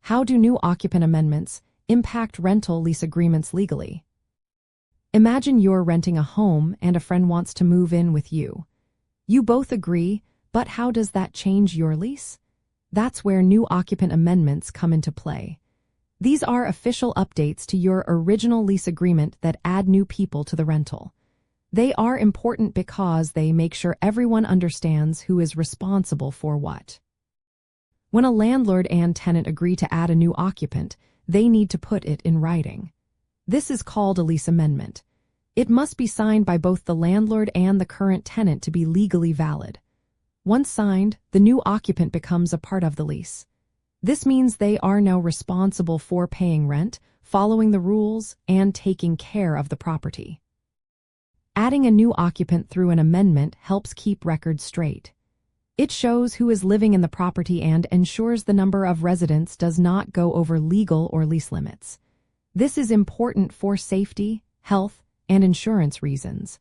How do new occupant amendments impact rental lease agreements legally? Imagine you're renting a home and a friend wants to move in with you. You both agree, but how does that change your lease? That's where new occupant amendments come into play. These are official updates to your original lease agreement that add new people to the rental. They are important because they make sure everyone understands who is responsible for what. When a landlord and tenant agree to add a new occupant, they need to put it in writing. This is called a lease amendment. It must be signed by both the landlord and the current tenant to be legally valid. Once signed, the new occupant becomes a part of the lease. This means they are now responsible for paying rent, following the rules, and taking care of the property. Adding a new occupant through an amendment helps keep records straight. It shows who is living in the property and ensures the number of residents does not go over legal or lease limits. This is important for safety, health, and insurance reasons.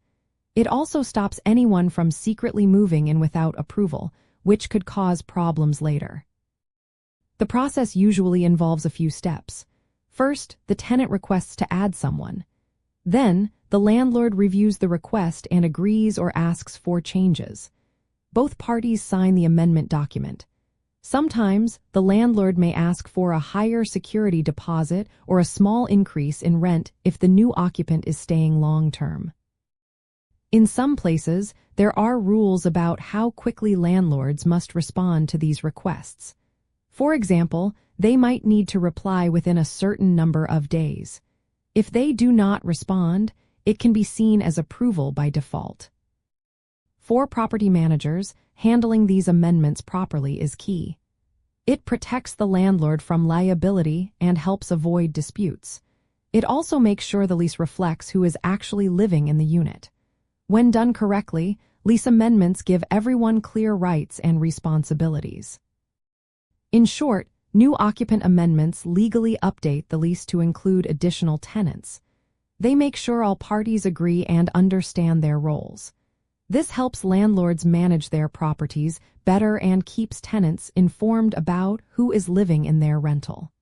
It also stops anyone from secretly moving in without approval, which could cause problems later. The process usually involves a few steps. First, the tenant requests to add someone. Then, the landlord reviews the request and agrees or asks for changes. Both parties sign the amendment document. Sometimes, the landlord may ask for a higher security deposit or a small increase in rent if the new occupant is staying long-term. In some places, there are rules about how quickly landlords must respond to these requests. For example, they might need to reply within a certain number of days. If they do not respond, it can be seen as approval by default. For property managers, handling these amendments properly is key. It protects the landlord from liability and helps avoid disputes. It also makes sure the lease reflects who is actually living in the unit. When done correctly, lease amendments give everyone clear rights and responsibilities. In short, new occupant amendments legally update the lease to include additional tenants. They make sure all parties agree and understand their roles. This helps landlords manage their properties better and keeps tenants informed about who is living in their rental.